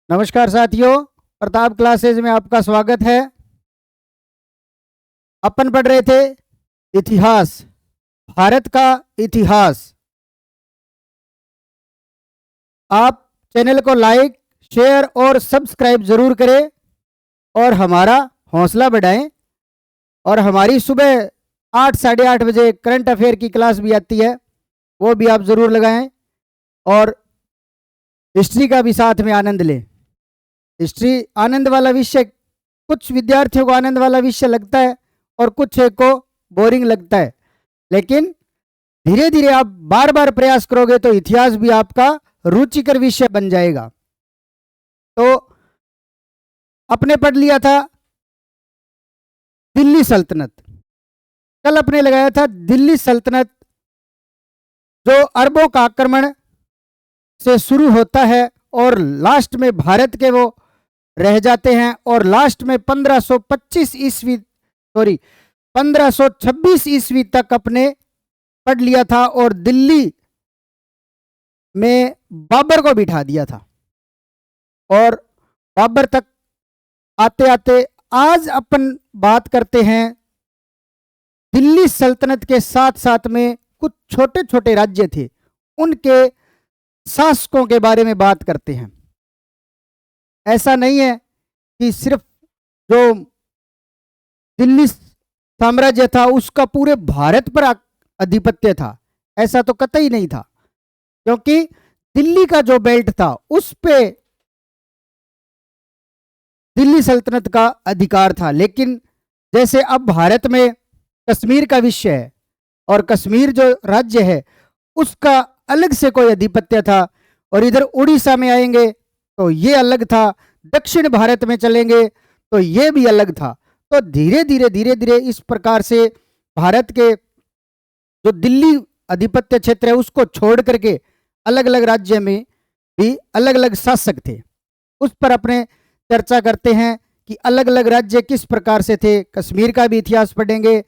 नमस्कार साथियों, प्रताप क्लासेज में आपका स्वागत है। अपन पढ़ रहे थे इतिहास, भारत का इतिहास। आप चैनल को लाइक, शेयर और सब्सक्राइब जरूर करें और हमारा हौसला बढ़ाएं। और हमारी सुबह 8 साढ़े 8 बजे करंट अफेयर की क्लास भी आती है, वो भी आप जरूर लगाएं। और हिस्ट्री का भी साथ में आनंद लें। हिस्ट्री आनंद वाला विषय, कुछ विद्यार्थियों को आनंद वाला विषय लगता है और कुछ को बोरिंग लगता है, लेकिन धीरे धीरे आप बार बार प्रयास करोगे तो इतिहास भी आपका रुचिकर विषय बन जाएगा। तो अपने पढ़ लिया था दिल्ली सल्तनत। कल अपने लगाया था दिल्ली सल्तनत जो अरबों का आक्रमण से शुरू होता है और लास्ट में भारत के वो रह जाते हैं। और लास्ट में 1526 ईस्वी तक अपने पढ़ लिया था और दिल्ली में बाबर को बिठा दिया था। और बाबर तक आते आते आज अपन बात करते हैं दिल्ली सल्तनत के साथ साथ में कुछ छोटे छोटे राज्य थे, उनके शासकों के बारे में बात करते हैं। ऐसा नहीं है कि सिर्फ जो दिल्ली साम्राज्य था उसका पूरे भारत पर आधिपत्य था, ऐसा तो कतई नहीं था, क्योंकि दिल्ली का जो बेल्ट था उस पे दिल्ली सल्तनत का अधिकार था। लेकिन जैसे अब भारत में कश्मीर का विषय है और कश्मीर जो राज्य है उसका अलग से कोई आधिपत्य था, और इधर उड़ीसा में आएंगे तो ये अलग था, दक्षिण भारत में चलेंगे तो ये भी अलग था। तो धीरे धीरे इस प्रकार से भारत के जो दिल्ली आधिपत्य क्षेत्र है उसको छोड़ करके अलग अलग राज्य में भी अलग अलग शासक थे। उस पर अपने चर्चा करते हैं कि अलग अलग राज्य किस प्रकार से थे। कश्मीर का भी इतिहास पढ़ेंगे,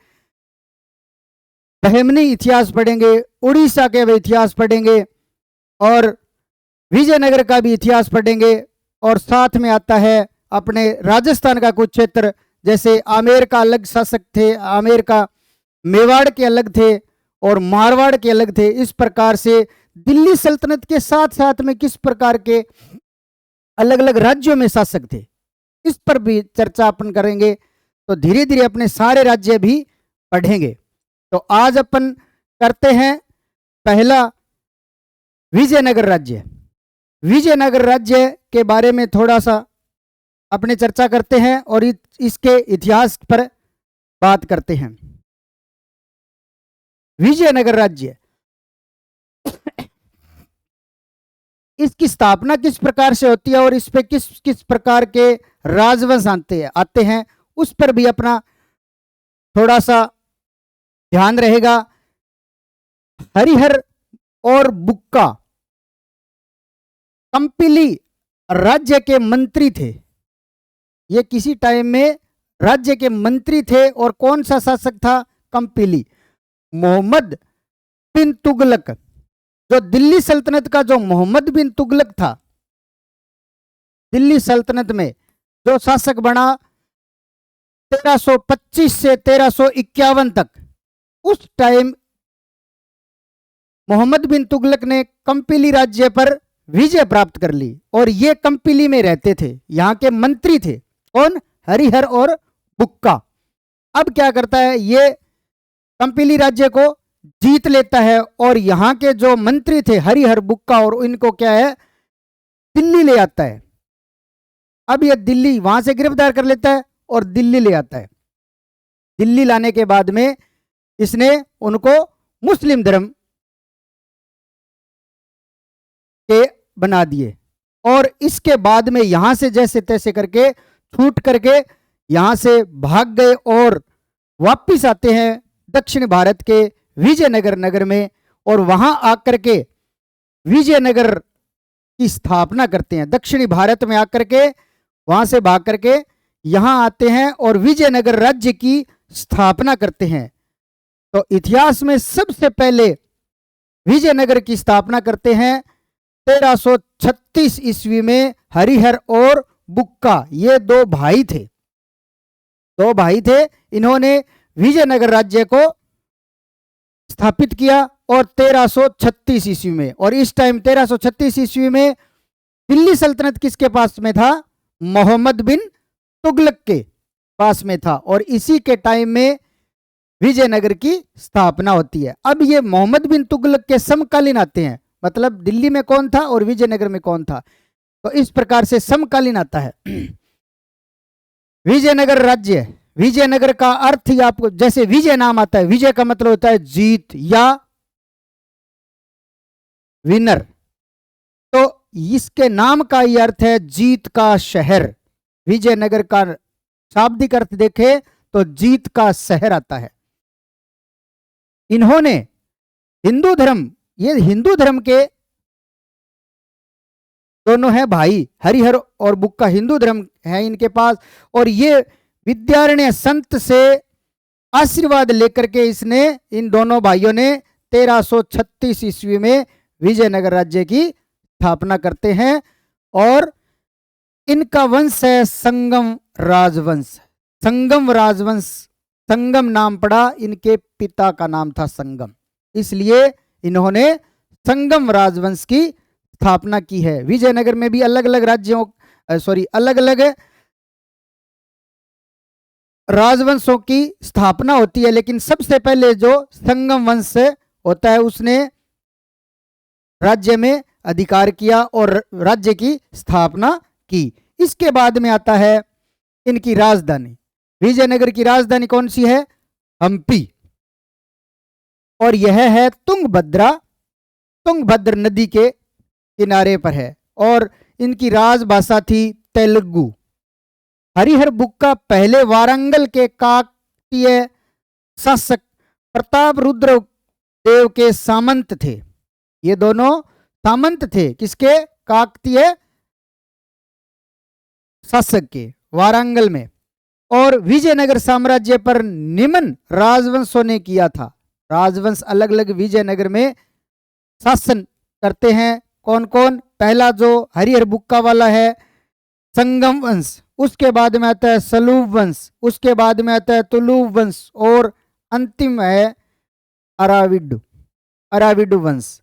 बहमनी इतिहास पढ़ेंगे, उड़ीसा के भी इतिहास पढ़ेंगे और विजयनगर का भी इतिहास पढ़ेंगे। और साथ में आता है अपने राजस्थान का कुछ क्षेत्र, जैसे आमेर का अलग शासक थे, आमेर का मेवाड़ के अलग थे और मारवाड़ के अलग थे। इस प्रकार से दिल्ली सल्तनत के साथ साथ में किस प्रकार के अलग अलग राज्यों में शासक थे, इस पर भी चर्चा अपन करेंगे। तो धीरे धीरे अपने सारे राज्य भी पढ़ेंगे। तो आज अपन करते हैं पहला विजयनगर राज्य। विजयनगर राज्य के बारे में थोड़ा सा अपने चर्चा करते हैं और इसके इतिहास पर बात करते हैं। विजयनगर राज्य इसकी स्थापना किस प्रकार से होती है और इस पे किस किस प्रकार के राजवंश आते हैं उस पर भी अपना थोड़ा सा ध्यान रहेगा। हरिहर और बुक्का कंपिली राज्य के मंत्री थे। ये किसी टाइम में राज्य के मंत्री थे। और कौन सा शासक था? कंपिली। मोहम्मद बिन तुगलक, जो दिल्ली सल्तनत का जो मोहम्मद बिन तुगलक था, दिल्ली सल्तनत में जो शासक बना 1325 से 1351 तक, उस टाइम मोहम्मद बिन तुगलक ने कंपिली राज्य पर विजय प्राप्त कर ली और ये कंपिली में रहते थे। यहां के मंत्री थे कौन? हरिहर और बुक्का। अब क्या करता है, ये कंपिली राज्य को जीत लेता है और यहां के जो मंत्री थे हरिहर बुक्का, और इनको क्या है, दिल्ली ले आता है। अब ये दिल्ली वहां से गिरफ्तार कर लेता है और दिल्ली ले आता है। दिल्ली लाने के बाद में इसने उनको मुस्लिम धर्म के बना दिए और इसके बाद में यहां से जैसे तैसे करके छूट करके यहां से भाग गए और वापिस आते हैं दक्षिण भारत के विजयनगर नगर में, और वहां आकर के विजयनगर की स्थापना करते हैं। दक्षिणी भारत में आकर के वहां से भाग करके यहां आते हैं और विजयनगर राज्य की स्थापना करते हैं। तो इतिहास में सबसे पहले विजयनगर की स्थापना करते हैं 1336 ईस्वी में हरिहर और बुक्का, ये दो भाई थे, इन्होंने विजयनगर राज्य को स्थापित किया और 1336 ईस्वी में। और इस टाइम 1336 ईस्वी में दिल्ली सल्तनत किसके पास में था? मोहम्मद बिन तुगलक के पास में था। और इसी के टाइम में विजयनगर की स्थापना होती है। अब ये मोहम्मद बिन तुगलक के समकालीन आते हैं, मतलब दिल्ली में कौन था और विजयनगर में कौन था, तो इस प्रकार से समकालीन आता है। विजयनगर राज्य, विजयनगर का अर्थ ही आपको, जैसे विजय नाम आता है, विजय का मतलब होता है जीत या विनर, तो इसके नाम का ही अर्थ है जीत का शहर। विजयनगर का शाब्दिक अर्थ देखे तो जीत का शहर आता है। इन्होंने हिंदू धर्म, ये हिंदू धर्म के दोनों हैं भाई, हरिहर और बुक्का हिंदू धर्म है इनके पास। और ये विद्यारण्य संत से आशीर्वाद लेकर के इन दोनों भाइयों ने 1336 ईस्वी में विजयनगर राज्य की स्थापना करते हैं। और इनका वंश है संगम राजवंश। संगम राजवंश, संगम नाम पड़ा, इनके पिता का नाम था संगम, इसलिए इन्होंने संगम राजवंश की स्थापना की है। विजयनगर में भी अलग अलग राज्यों अलग अलग राजवंशों की स्थापना होती है, लेकिन सबसे पहले जो संगम वंश होता है उसने राज्य में अधिकार किया और राज्य की स्थापना की। इसके बाद में आता है इनकी राजधानी। विजयनगर की राजधानी कौन सी है? हम्पी। और यह है तुंगभद्र नदी के किनारे पर है। और इनकी राजभाषा थी तेलुगु। हरिहर बुक्का पहले वारंगल के काकतीय शासक प्रताप रुद्र देव के सामंत थे। ये दोनों सामंत थे किसके? काकतीय शासक के, वारंगल में। और विजयनगर साम्राज्य पर निम्न राजवंशों ने किया था। राजवंश अलग अलग विजयनगर में शासन करते हैं। कौन कौन? पहला जो हरिहर बुक्का वाला है संगम वंश, उसके बाद में आता है सलूब वंश, उसके बाद में आता है तुलुब वंश, और अंतिम है अराविडु वंश।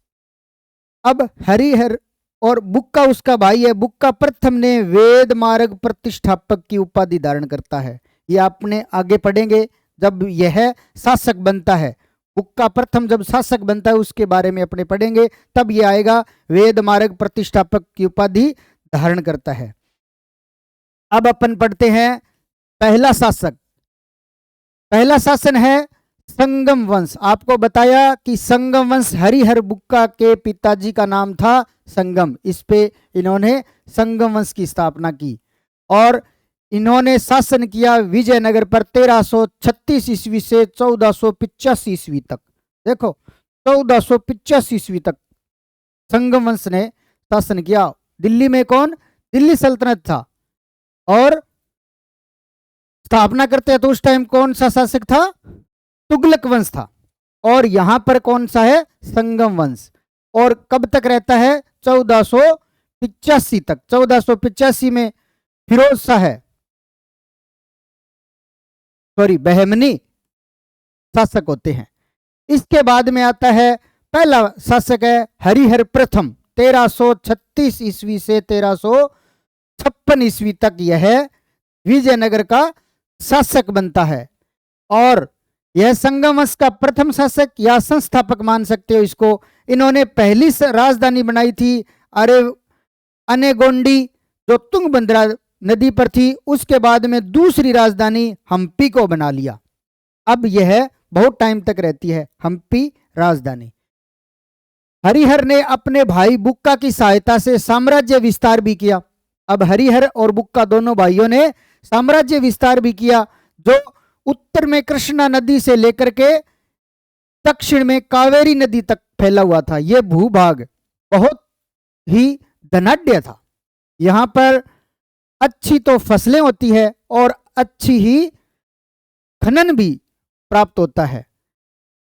अब हरिहर और बुक्का उसका भाई है। बुक्का प्रथम ने वेद मार्ग प्रतिष्ठापक की उपाधि धारण करता है। ये आपने आगे पढ़ेंगे जब यह शासक बनता है। बुक्का प्रथम जब शासक बनता है उसके बारे में अपने पढ़ेंगे, तब ये आएगा वेद मार्ग प्रतिष्ठापक की उपाधि धारण करता है। अब अपन पढ़ते हैं पहला शासक। पहला शासन है संगम वंश। आपको बताया कि संगम वंश हरिहर बुक्का के पिताजी का नाम था संगम। इस पे इन्होंने संगम वंश की स्थापना की और इन्होंने शासन किया विजयनगर पर 1336 ईस्वी से 1485 ईस्वी तक। देखो 1485 ईस्वी तक संगम वंश ने शासन किया। दिल्ली में कौन? दिल्ली सल्तनत था। और स्थापना करते हैं तो उस टाइम कौन सा शासक था? तुगलक वंश था। और यहां पर कौन सा है? संगम वंश। और कब तक रहता है? 1485 तक। 1485 में फिरोज शाह है, बहमनी शासक होते हैं। इसके बाद में आता है पहला शासक है हरिहर प्रथम। 1336 ईस्वी से 1356 ईस्वी तक यह विजयनगर का शासक बनता है। और यह संगम वंश का प्रथम शासक या संस्थापक मान सकते हो इसको। इन्होंने पहली राजधानी बनाई थी अनेगोंडी, जो तुंगभद्रा नदी पर थी। उसके बाद में दूसरी राजधानी हम्पी को बना लिया। अब यह बहुत टाइम तक रहती है हम्पी राजधानी। हरिहर ने अपने भाई बुक्का की सहायता से साम्राज्य विस्तार भी किया। अब हरिहर और बुक्का दोनों भाइयों ने साम्राज्य विस्तार भी किया, जो उत्तर में कृष्णा नदी से लेकर के दक्षिण में कावेरी नदी तक फैला हुआ था। यह भूभाग बहुत ही धनाढ्य था। यहां पर अच्छी तो फसलें होती है और अच्छी ही खनन भी प्राप्त होता है।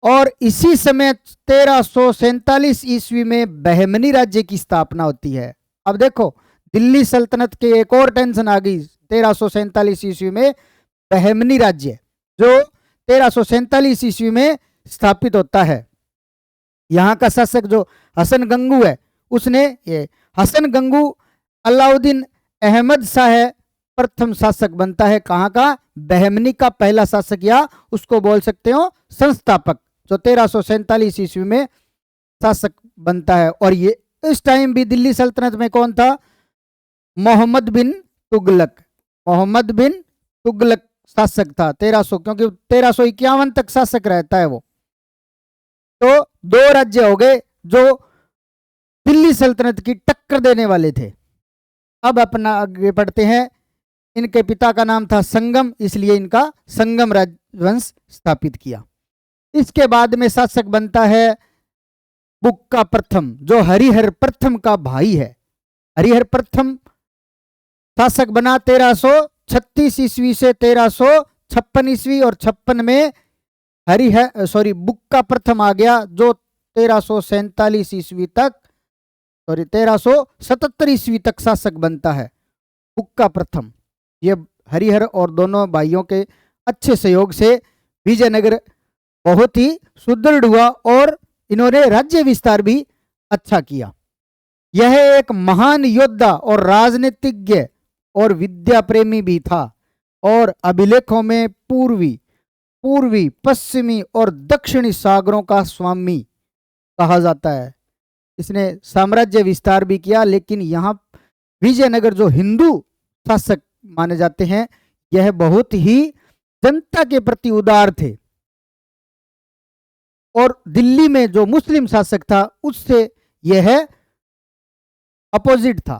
और इसी समय 1347 ईस्वी में बहमनी राज्य की स्थापना होती है। अब देखो, दिल्ली सल्तनत के एक और टेंशन आ गई 1347 ईस्वी में। बहमनी राज्य जो 1347 ईस्वी में स्थापित होता है। यहाँ का शासक जो हसन गंगू है, उसने ये हसन गंगू अलाउद्दीन अहमद शाह प्रथम शासक बनता है। कहाँ का? बहमनी का पहला शासक, या उसको बोल सकते हो संस्थापक, जो 1347 ईस्वी में शासक बनता है। और ये इस टाइम भी दिल्ली सल्तनत में कौन था? मोहम्मद बिन तुगलक। मोहम्मद बिन तुगलक शासक था 1300, क्योंकि 1351 तक शासक रहता है वो। तो दो राज्य हो गए जो दिल्ली सल्तनत की टक्कर देने वाले थे। अब अपना आगे बढ़ते हैं। इनके पिता का नाम था संगम, इसलिए इनका संगम राजवंश स्थापित किया। इसके बाद में शासक बनता है बुक्का प्रथम, जो हरिहर प्रथम का भाई है। हरिहर प्रथम शासक बना 1336 ईस्वी से 1356 ईस्वी, और 56 में बुक्का प्रथम आ गया, जो 1347 ईस्वी तक 1377 ईस्वी तक शासक बनता है बुक्का प्रथम। ये हरिहर और दोनों भाइयों के अच्छे सहयोग से विजयनगर बहुत ही सुदृढ़ हुआ और इन्होंने राज्य विस्तार भी अच्छा किया। यह एक महान योद्धा और राजनीतिज्ञ और विद्या प्रेमी भी था, और अभिलेखों में पूर्वी, पश्चिमी और दक्षिणी सागरों का स्वामी कहा जाता है। इसने साम्राज्य विस्तार भी किया, लेकिन यहाँ विजयनगर जो हिंदू शासक माने जाते हैं, यह बहुत ही जनता के प्रति उदार थे, और दिल्ली में जो मुस्लिम शासक था उससे यह अपोजिट था।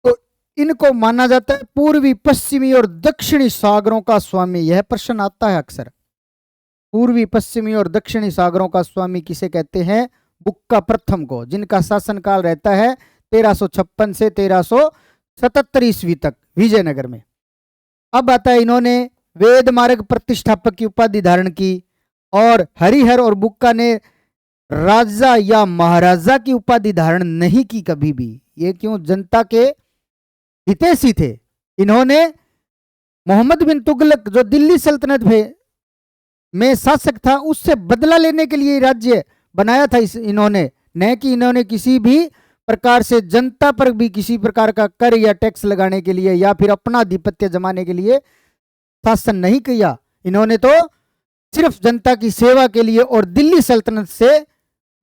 तो इनको माना जाता है पूर्वी, पश्चिमी और दक्षिणी सागरों का स्वामी। यह प्रश्न आता है अक्सर, पूर्वी, पश्चिमी और दक्षिणी सागरों का स्वामी किसे कहते हैं? बुक्का प्रथम को, जिनका शासनकाल रहता है 1356 से 1377 ईस्वी तक विजयनगर में। अब आता है, इन्होंने वेद मार्ग प्रतिष्ठापक की उपाधि धारण की, और हरिहर और बुक्का ने राजा या महाराजा की उपाधि धारण नहीं की कभी भी। ये क्यों? जनता के हितैषी थे। इन्होंने मोहम्मद बिन तुगलक जो दिल्ली सल्तनत में शासक था, उससे बदला लेने के लिए राज्य बनाया था इन्होंने, न कि इन्होंने किसी भी प्रकार से जनता पर भी किसी प्रकार का कर या टैक्स लगाने के लिए या फिर अपना आधिपत्य जमाने के लिए शासन नहीं किया। इन्होंने तो सिर्फ जनता की सेवा के लिए और दिल्ली सल्तनत से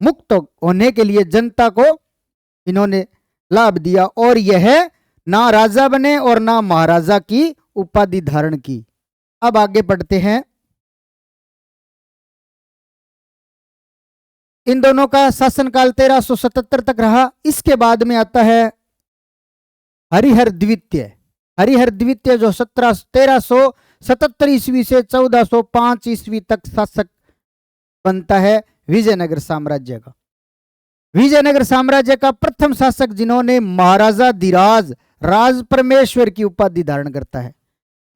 मुक्त होने के लिए जनता को इन्होंने लाभ दिया, और यह ना राजा बने और ना महाराजा की उपाधि धारण की। अब आगे बढ़ते हैं। इन दोनों का शासनकाल 1377 तक रहा। इसके बाद में आता है हरिहर द्वितीय। हरिहर द्वितीय जो 1377 ईस्वी से 1405 ईस्वी तक शासक बनता है विजयनगर साम्राज्य का। विजयनगर साम्राज्य का प्रथम शासक जिन्होंने महाराजा धीराज राज परमेश्वर की उपाधि धारण करता है।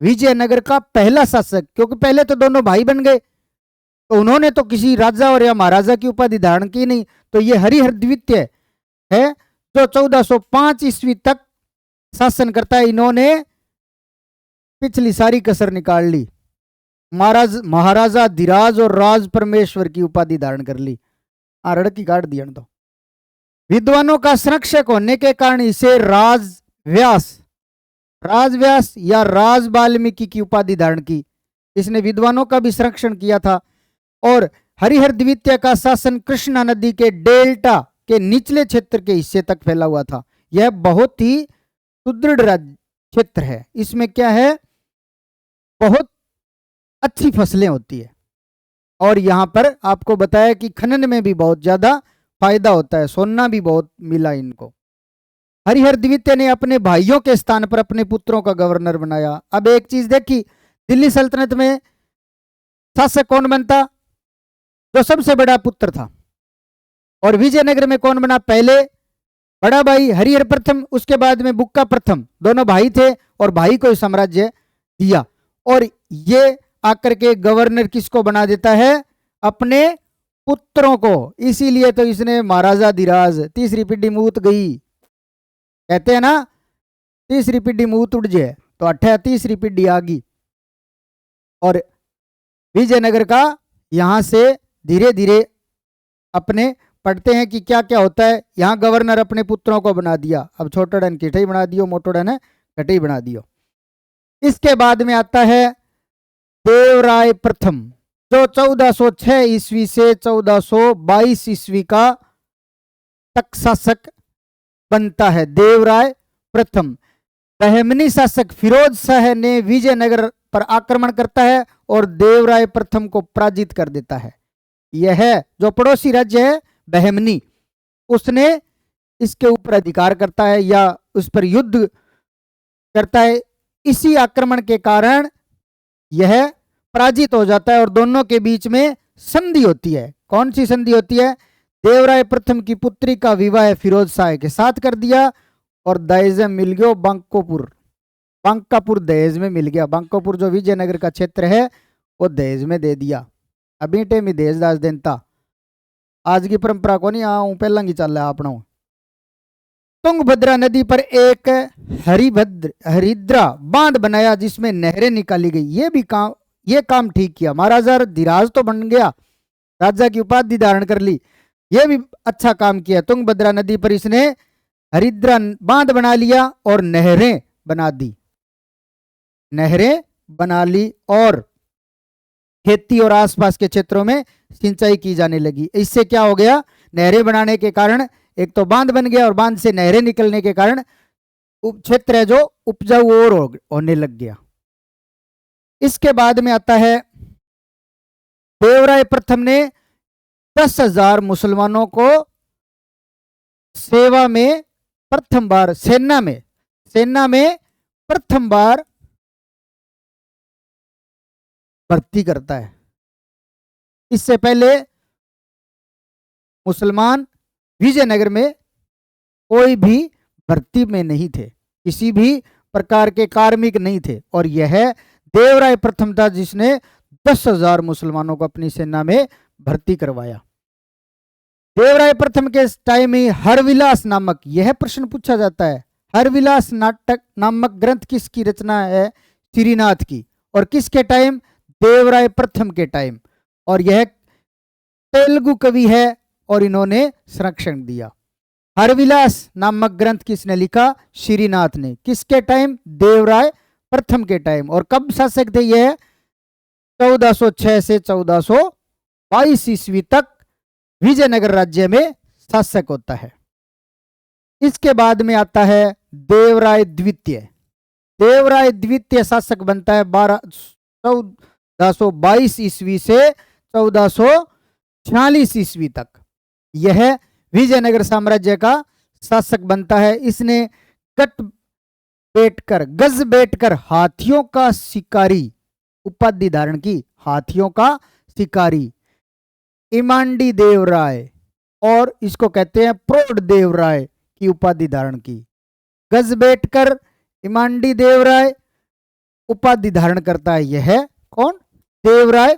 विजयनगर का पहला शासक, क्योंकि पहले तो दोनों भाई बन गए, तो उन्होंने तो किसी राजा और या महाराजा की उपाधि धारण की नहीं। तो ये हरिहर द्वितीय है जो 1405 ईस्वी तक शासन करता है। इन्होंने पिछली सारी कसर निकाल ली, महाराजा धीराज और राज परमेश्वर की उपाधि धारण कर ली। रड़की काट दिया तो। विद्वानों का संरक्षक होने के कारण इसे राजव्यास या राज वाल्मीकि की उपाधि धारण की। इसने विद्वानों का भी संरक्षण किया था। और हरिहर द्वितीय का शासन कृष्णा नदी के डेल्टा के निचले क्षेत्र के हिस्से तक फैला हुआ था। यह बहुत ही सुदृढ़ क्षेत्र है। इसमें क्या है, बहुत अच्छी फसलें होती है, और यहां पर आपको बताया कि खनन में भी बहुत ज्यादा फायदा होता है। सोना भी बहुत मिला इनको। हरिहर द्वितीय ने अपने भाइयों के स्थान पर अपने पुत्रों का गवर्नर बनाया। अब एक चीज देखी, दिल्ली सल्तनत में शासक कौन बनता? जो सबसे बड़ा पुत्र था। और विजयनगर में कौन बना? पहले बड़ा भाई हरिहर प्रथम, उसके बाद में बुक्का प्रथम। दोनों भाई थे और भाई को साम्राज्य दिया। और ये आकर के गवर्नर किसको बना देता है? अपने पुत्रों को। इसीलिए तो इसने महाराजा धीराज तीसरी पीढ़ी मूत गई, कहते हैं ना, तीसरी पीढ़ी मूत उड़ जाए, तो 38वीं पीढ़ी आ गई। और विजयनगर का यहां से धीरे धीरे अपने पढ़ते हैं कि क्या क्या होता है। यहाँ गवर्नर अपने पुत्रों को बना दिया, अब छोटोड़न किठई बना दियो, मोटोड़न कटई बना दियो। इसके बाद में आता है देवराय प्रथम, जो 1406 ईस्वी से 1422 ईस्वी का तक शासक बनता है। देवराय प्रथम बहमनी शासक फिरोज शाह ने विजयनगर पर आक्रमण करता है और देवराय प्रथम को पराजित कर देता है। यह जो पड़ोसी राज्य है बहमनी, उसने इसके ऊपर अधिकार करता है या उस पर युद्ध करता है। इसी आक्रमण के कारण यह पराजित हो जाता है और दोनों के बीच में संधि होती है। कौन सी संधि होती है? देवराय प्रथम की पुत्री का विवाह फिरोज शाह के साथ कर दिया और दहेज मिल गया बांकोपुर, बांकापुर दहेज में मिल गया। बांकापुर जो विजयनगर का क्षेत्र है वो दहेज में दे दिया। अभी टेम ही दहेज दास देनता, आज की परंपरा को नहीं आऊं पहला ही चल रहा अपना। तुंगभद्रा नदी पर एक हरिद्रा बांध बनाया जिसमें नहरें निकाली गई। ये काम ठीक किया। महाराजा धीराज तो बन गया, राजा की उपाधि धारण कर ली, ये भी अच्छा काम किया। तुंगभद्रा नदी पर इसने हरिद्रा बांध बना लिया और नहरें बना दी, नहरें बना ली और खेती और आसपास के क्षेत्रों में सिंचाई की जाने लगी। इससे क्या हो गया? नहरें बनाने के कारण एक तो बांध बन गया और बांध से नहरें निकलने के कारण क्षेत्र है जो उपजाऊ और होने लग गया। इसके बाद में आता है देवराय प्रथम ने 10,000 मुसलमानों को सेवा में प्रथम बार, सेना में प्रथम बार भर्ती करता है। इससे पहले मुसलमान विजयनगर में कोई भी भर्ती में नहीं थे, किसी भी प्रकार के कार्मिक नहीं थे और यह देवराय प्रथम था जिसने 10,000 मुसलमानों को अपनी सेना में भर्ती करवाया। देवराय प्रथम के टाइम में हरविलास नामक, यह प्रश्न पूछा जाता है, हरविलास नाटक नामक ग्रंथ किसकी रचना है? श्रीनाथ की। और किसके टाइम? देवराय प्रथम के टाइम। और यह तेलुगु कवि है और इन्होंने संरक्षण दिया। हरविलास नामक ग्रंथ किसने लिखा? श्रीनाथ ने। किसके टाइम? देवराय प्रथम के टाइम। और कब शासक थे यह? 1406 से 1422 ईस्वी तक विजयनगर राज्य में शासक होता है। इसके बाद में आता है देवराय द्वितीय। देवराय द्वितीय शासक बनता है 1422 ईस्वी से 1446 ईस्वी तक। यह विजयनगर साम्राज्य का शासक बनता है। इसने गज बैठकर हाथियों का शिकारी उपाधि धारण की, हाथियों का शिकारी इमांडी देवराय, और इसको कहते हैं प्रौढ़ देवराय की उपाधि धारण की। गज बैठकर इमांडी देवराय उपाधि धारण करता है। यह कौन? देवराय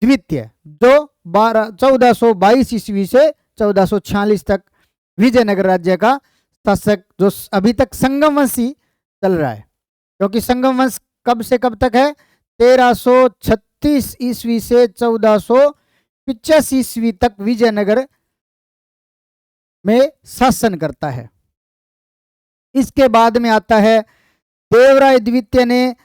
द्वितीय, जो 1422 ईस्वी से 1446 तक विजयनगर राज्य का शासक, जो अभी तक संगम वंशी चल रहा है। क्योंकि संगम वंश कब से कब तक है? 1336 ईस्वी से 1485 ईस्वी तक विजयनगर में शासन करता है। इसके बाद में आता है देवराय द्वितीय ने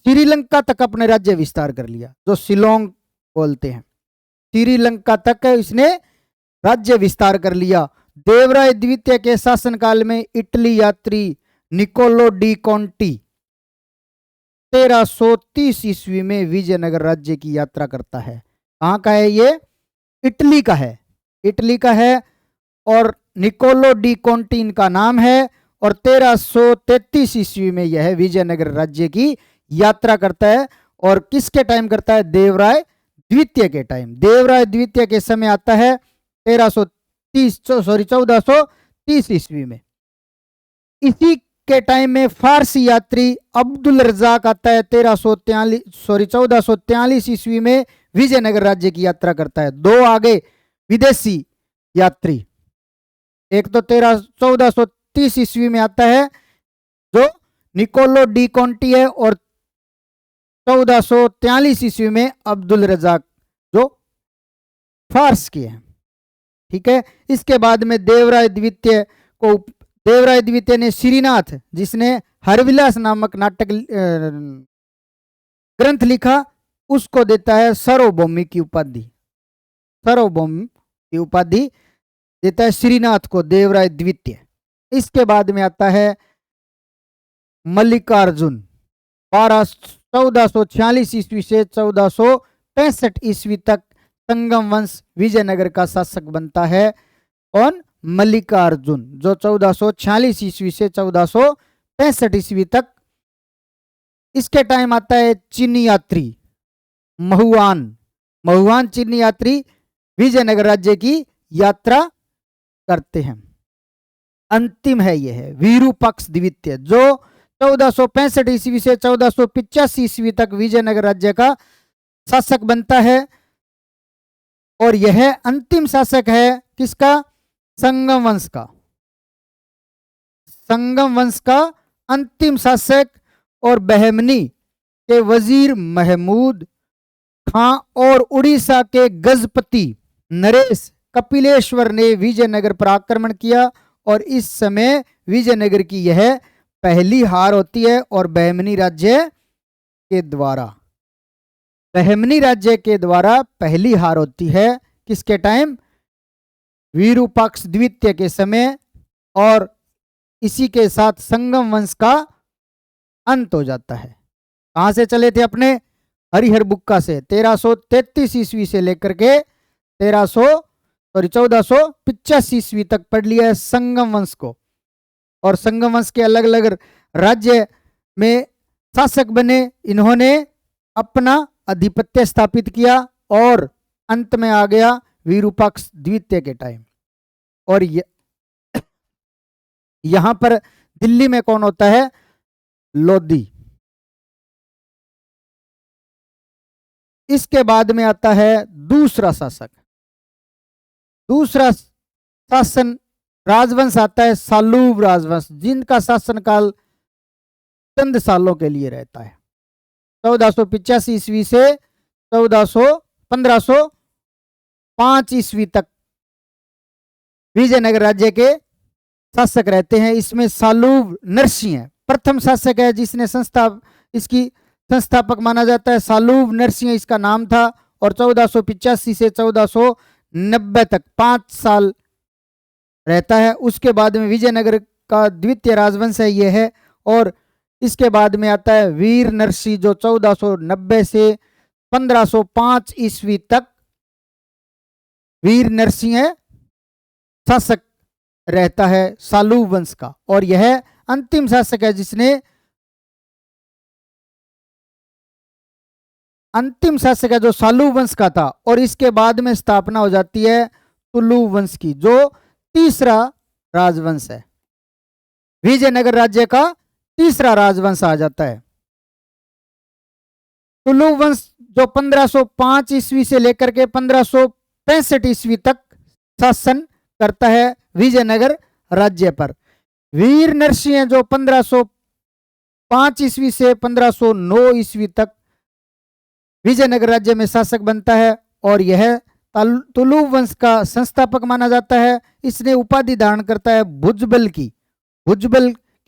श्रीलंका तक अपने राज्य विस्तार कर लिया, जो शिलोंग बोलते हैं। श्रीलंका तक इसने राज्य विस्तार कर लिया। देवराय द्वितीय के शासनकाल में इटली यात्री निकोलो डी कॉन्टी 1330 ईस्वी में विजयनगर राज्य की यात्रा करता है। कहाँ का है ये? इटली का है, इटली का है। और निकोलो डी कॉन्टी इनका नाम है। और 1333 ईस्वी में यह विजयनगर राज्य की यात्रा करता है। और किसके टाइम करता है? देवराय द्वितीय के टाइम। देवराय द्वितीय के समय आता है 1430 ईस्वी में। इसी इसके टाइम में फारसी यात्री अब्दुल रजाक आता है 1443 ईस्वी में विजयनगर राज्य की यात्रा करता है। दो आगे विदेशी यात्री, एक तो 1430 ईस्वी में आता है जो निकोलो डी कॉन्टी है, और 1443 ईस्वी में अब्दुल रजाक जो फारस के हैं। ठीक है। इसके बाद में देवराय द्वितीय ने श्रीनाथ, जिसने हरविलास नामक नाटक ग्रंथ लिखा, उसको देता है सार्वभौमी की उपाधि। सार्वभौम की उपाधि देता है श्रीनाथ को देवराय द्वितीय। इसके बाद में आता है मल्लिकार्जुन 1446 ईस्वी से 1465 ईस्वी तक संगम वंश विजयनगर का शासक बनता है। कौन? मल्लिकार्जुन, जो 1446 ईस्वी से 1465 ईस्वी तक। इसके टाइम आता है चीनी यात्री महुआन चीनी यात्री विजयनगर राज्य की यात्रा करते हैं। अंतिम है यह है विरूपाक्ष द्वितीय, जो 1465 ईस्वी से 1485 ईस्वी तक विजयनगर राज्य का शासक बनता है। और यह अंतिम शासक है किसका? संगम वंश का। संगम वंश का अंतिम शासक। और बहमनी के वजीर महमूद खां और उड़ीसा के गजपति नरेश कपिलेश्वर ने विजयनगर पर आक्रमण किया, और इस समय विजयनगर की यह पहली हार होती है। और बहमनी राज्य के द्वारा पहली हार होती है। किसके टाइम? विरूपाक्ष द्वितीय के समय। और इसी के साथ संगम वंश का अंत हो जाता है। कहां से चले थे अपने? हरिहर बुक्का से 1333 ईस्वी से लेकर के 1485 ईस्वी तक पढ़ लिया है संगम वंश को। और संगम वंश के अलग अलग राज्य में शासक बने, इन्होंने अपना आधिपत्य स्थापित किया, और अंत में आ गया विरूपाक्ष द्वितीय के टाइम। और यहां पर दिल्ली में कौन होता है? लोधी। इसके बाद में आता है दूसरा शासन राजवंश आता है सालूब राजवंश, जिनका शासनकाल चंद सालों के लिए रहता है। 1485 ईस्वी से 1505 ईस्वी तक विजयनगर राज्य के शासक रहते हैं। इसमें सालूब नरसिंह प्रथम शासक है, जिसने इसकी संस्थापक माना जाता है। सालूब नरसिंह इसका नाम था। और 1485 से 1490 तक 5 साल रहता है। उसके बाद में विजयनगर का द्वितीय राजवंश है यह है। और इसके बाद में आता है वीर नरसिंह, जो 1490 से 1505 ईस्वी तक वीर नरसिंह शासक रहता है सालूब वंश का। और यह अंतिम शासक है जिसने जो सालूब वंश का था। और इसके बाद में स्थापना हो जाती है तुलुव वंश की, जो तीसरा राजवंश है। विजयनगर राज्य का तीसरा राजवंश आ जाता है तुलुव वंश, जो 1505 ईस्वी से लेकर के 1565 ईस्वी तक शासन करता है विजयनगर राज्य पर। वीर नरसिंह जो 1505 ईस्वी से 1509 ईस्वी तक विजयनगर राज्य में शासक बनता है। और यह तुलुव वंश का संस्थापक माना जाता है। इसने उपाधि धारण करता है भुजबल की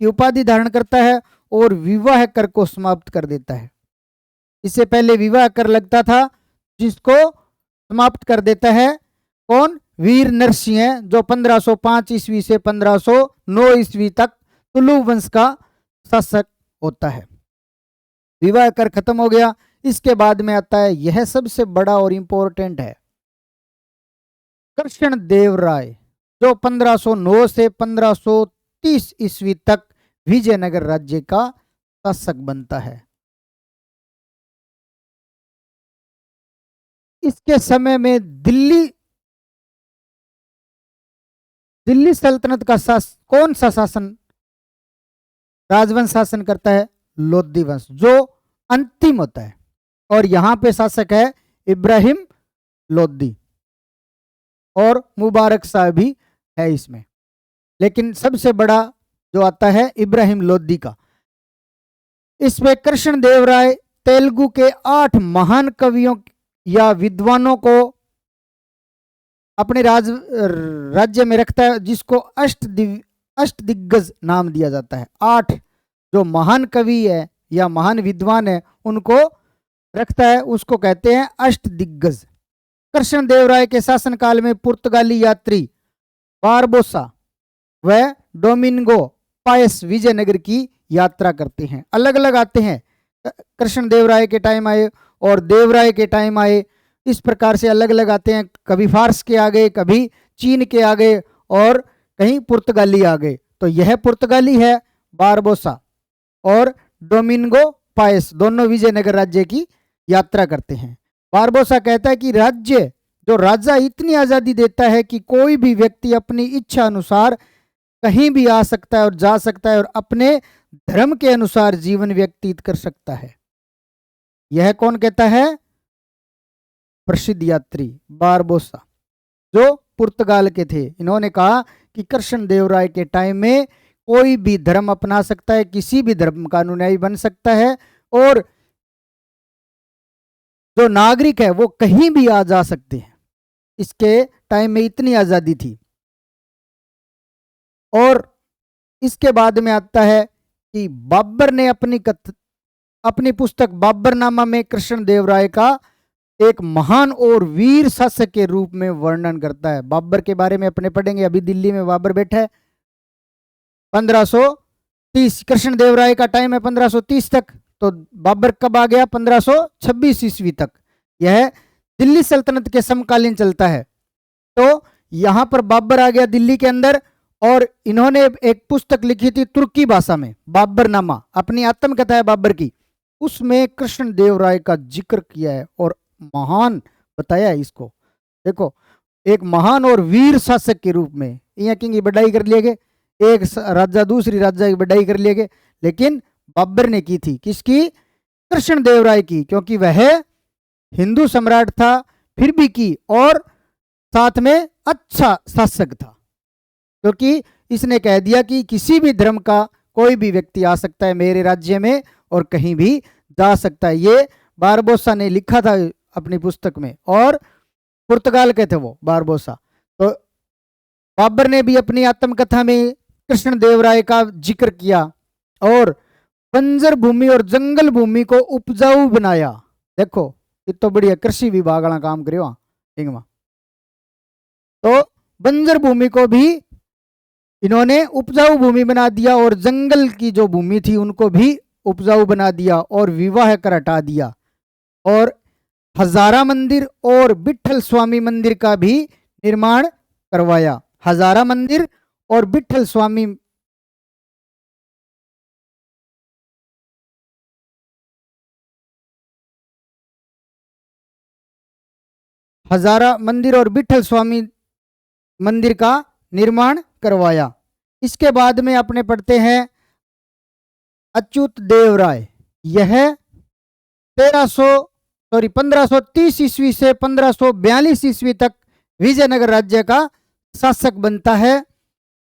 उपाधि धारण करता है, और विवाह कर को समाप्त कर देता है। इससे पहले विवाह कर लगता था, जिसको समाप्त कर देता है कौन? वीर नरसिंह, जो 1505 ईस्वी से 1509 ईस्वी तक तुलुव वंश का शासक होता है। विवाह कर खत्म हो गया। इसके बाद में आता है, यह सबसे बड़ा और इंपॉर्टेंट है, कृष्ण देव राय, जो 1509 से 1530 ईस्वी तक विजयनगर राज्य का शासक बनता है। इसके समय में दिल्ली सल्तनत का कौन सा शासन राजवंश शासन करता है लोधी वंश, जो अंतिम होता है। और यहां पे शासक है इब्राहिम लोधी, और मुबारक शाह भी है इसमें, लेकिन सबसे बड़ा जो आता है इब्राहिम लोधी का। इसमें कृष्णदेव राय तेलुगु के 8 महान कवियों या विद्वानों को अपने राज्य में रखता है, जिसको अष्टदिग्गज नाम दिया जाता है। 8 जो महान कवि है या महान विद्वान है उनको रखता है, उसको कहते हैं अष्टदिग्गज। कृष्णदेव राय के शासनकाल में पुर्तगाली यात्री बारबोसा व डोमिंगो पायस विजयनगर की यात्रा करते हैं। अलग अलग आते हैं, कृष्णदेव राय के टाइम आए और देवराय के टाइम आए, इस प्रकार से अलग अलग आते हैं। कभी फारस के आ गए, कभी चीन के आ गए, और कहीं पुर्तगाली आ गए। तो यह पुर्तगाली है बारबोसा, और डोमिंगो पायस दोनों विजयनगर राज्य की यात्रा करते हैं। बारबोसा कहता है कि राज्य जो राजा इतनी आज़ादी देता है कि कोई भी व्यक्ति अपनी इच्छा अनुसार कहीं भी आ सकता है और जा सकता है, और अपने धर्म के अनुसार जीवन व्यतीत कर सकता है। यह कौन कहता है? प्रसिद्ध यात्री बारबोसा, जो पुर्तगाल के थे। इन्होंने कहा कि कृष्णदेव राय के टाइम में कोई भी धर्म अपना सकता है, किसी भी धर्म का अनुयायी बन सकता है, और जो नागरिक है वो कहीं भी आ जा सकते हैं। इसके टाइम में इतनी आज़ादी थी। और इसके बाद में आता है कि बाबर ने अपनी पुस्तक बाबरनामा में कृष्णदेव राय का एक महान और वीर शासक के रूप में वर्णन करता है। बाबर के बारे में अपने पढ़ेंगे, अभी दिल्ली में बाबर बैठा है। 1530 कृष्णदेव राय का टाइम है 1530 तक, तो बाबर कब आ गया? 1526 ईस्वी तक। यह दिल्ली सल्तनत के समकालीन चलता है। तो यहां पर बाबर आ गया दिल्ली के अंदर, और इन्होंने एक पुस्तक लिखी थी तुर्की भाषा में, बाबरनामा, अपनी आत्मकथा है बाबर की। उसमें कृष्णदेव राय का जिक्र किया है और महान बताया है इसको। देखो, एक महान और वीर शासक के रूप में यहाँ की बढ़ाई कर लिए गए, एक राजा दूसरी राजा की बढ़ाई कर लिए गए, लेकिन बाबर ने की थी। किसकी? कृष्णदेव राय की, क्योंकि वह हिंदू सम्राट था फिर भी की, और साथ में अच्छा शासक था, क्योंकि इसने कह दिया कि किसी भी धर्म का कोई भी व्यक्ति आ सकता है मेरे राज्य में और कहीं भी जा सकता है। ये बारबोसा ने लिखा था अपनी पुस्तक में, और पुर्तगाल के थे वो बारबोसा। तो बाबर ने भी अपनी आत्मकथा में कृष्णदेव राय का जिक्र किया और बंजर भूमि और जंगल भूमि को उपजाऊ बनाया। देखो, ये तो बढ़िया कृषि विभाग वाला काम करे वहां। तो बंजर भूमि को भी इन्होंने उपजाऊ भूमि बना दिया, और जंगल की जो भूमि थी उनको भी उपजाऊ बना दिया, और विवाह कर हटा दिया। और हजारा मंदिर और विठल स्वामी मंदिर का भी निर्माण करवाया। हजारा मंदिर और विठल स्वामी हजारा मंदिर और विठल स्वामी मंदिर का निर्माण करवाया। इसके बाद में अपने पढ़ते हैं अच्युत देव राय। यह 1530 ईस्वी से 1542 ईस्वी तक विजयनगर राज्य का शासक बनता है,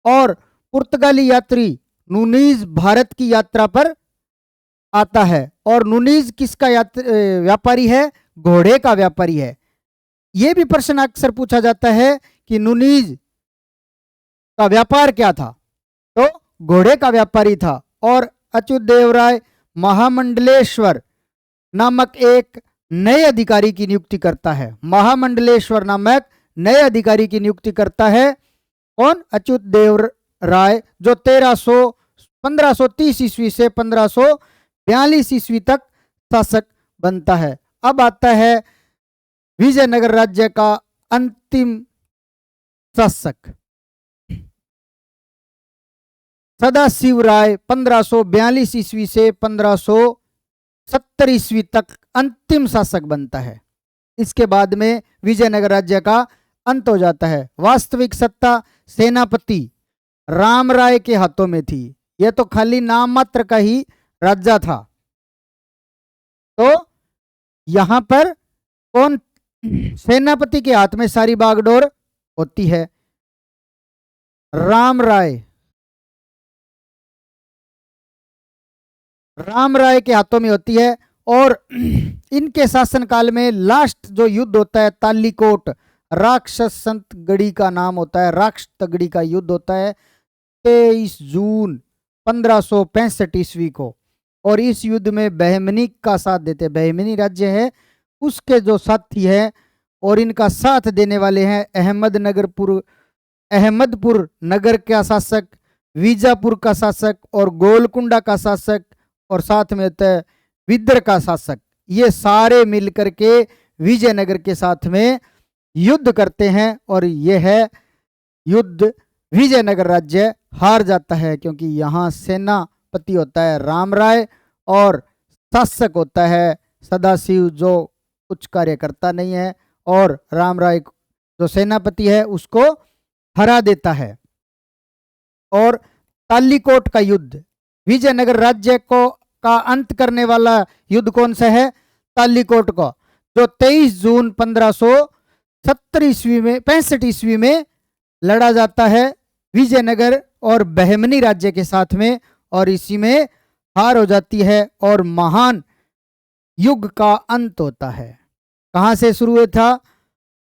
और पुर्तगाली यात्री नूनीज भारत की यात्रा पर आता है। और नूनीज किसका व्यापारी है? घोड़े का व्यापारी है। यह भी प्रश्न अक्सर पूछा जाता है कि नूनीज का व्यापार क्या था? तो घोड़े का व्यापारी था। और अच्युत देव राय महामंडलेश्वर नामक एक नए अधिकारी की नियुक्ति करता है। महामंडलेश्वर नामक नए अधिकारी की नियुक्ति करता है। कौन? अच्युत देव राय, जो 1530 ईस्वी से 1542 ईस्वी तक शासक बनता है। अब आता है विजयनगर राज्य का अंतिम शासक सदाशिव राय। 1542 ईस्वी से 1570 ईस्वी तक अंतिम शासक बनता है। इसके बाद में विजयनगर राज्य का अंत हो जाता है। वास्तविक सत्ता सेनापति राम राय के हाथों में थी। यह तो खाली नाम मात्र का ही राज्य था। तो यहां पर कौन सेनापति के हाथ में सारी बागडोर होती है? राम राय। राम राय के हाथों में होती है। और इनके शासनकाल में लास्ट जो युद्ध होता है तालीकोट, राक्षस संत गढ़ी का नाम होता है, राक्षस तगड़ी का युद्ध होता है 23 जून 1565 ईस्वी को। और इस युद्ध में बहमनी का साथ देते, बहमनी राज्य है उसके जो साथी है और इनका साथ देने वाले हैं अहमदपुर नगर का शासक, बीजापुर का शासक और गोलकुंडा का शासक और साथ में होता है विदर का शासक। ये सारे मिलकर के विजयनगर के साथ में युद्ध करते हैं और यह है युद्ध विजयनगर राज्य हार जाता है, क्योंकि यहाँ सेनापति होता है राम राय और शासक होता है सदाशिव, जो कुछ कार्य करता नहीं है और राम राय जो सेनापति है उसको हरा देता है। और तालीकोट का युद्ध, विजयनगर राज्य को का अंत करने वाला युद्ध कौन सा है? तालीकोट का, जो 23 जून 1570 ईस्वी में 65 ईस्वी में लड़ा जाता है विजयनगर और बहमनी राज्य के साथ में, और इसी में हार हो जाती है और महान युग का अंत होता है। कहां से शुरू हुआ था?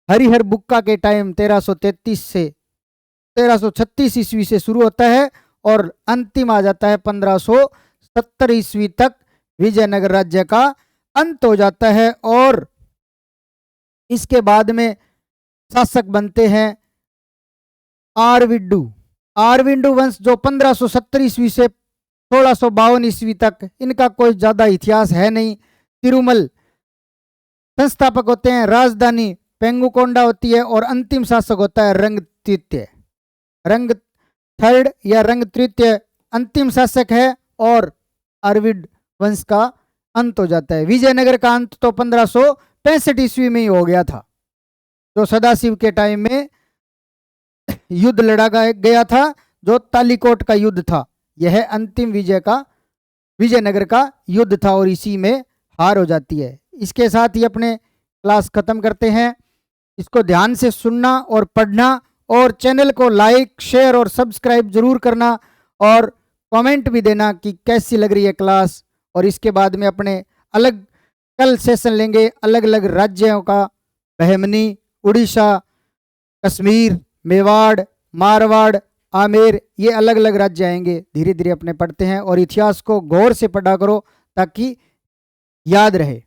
हरिहर बुक्का के टाइम 1333 से 1336 ईस्वी से शुरू होता है और अंतिम आ जाता है 1570 ईस्वी तक विजयनगर राज्य का अंत हो जाता है। और इसके बाद में शासक बनते हैं आरविंडू वंश, जो 1570 ईस्वी से 1652 ईस्वी तक, इनका कोई ज्यादा इतिहास है नहीं। तिरुमल संस्थापक होते हैं, राजधानी पेंगुकोंडा होती है और अंतिम शासक होता है रंग थर्ड या रंग तृतीय अंतिम शासक है और अरविंद वंश का अंत हो जाता है। विजयनगर का अंत तो 1565 ईस्वी में ही हो गया था, जो सदाशिव के टाइम में युद्ध लड़ा गया था, जो तालीकोट का युद्ध था। यह अंतिम विजयनगर का युद्ध था और इसी में हार हो जाती है। इसके साथ ही अपने क्लास खत्म करते हैं। इसको ध्यान से सुनना और पढ़ना और चैनल को लाइक शेयर और सब्सक्राइब जरूर करना और कमेंट भी देना कि कैसी लग रही है क्लास। और इसके बाद में अपने अलग कल सेशन लेंगे अलग अलग राज्यों का, बहमनी, उड़ीसा, कश्मीर, मेवाड़, मारवाड़, आमेर, ये अलग अलग राज्य आएंगे। धीरे धीरे अपने पढ़ते हैं और इतिहास को गौर से पढ़ा करो ताकि याद रहे।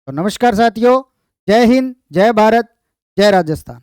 तो नमस्कार साथियों, जय हिंद, जय भारत, जय राजस्थान।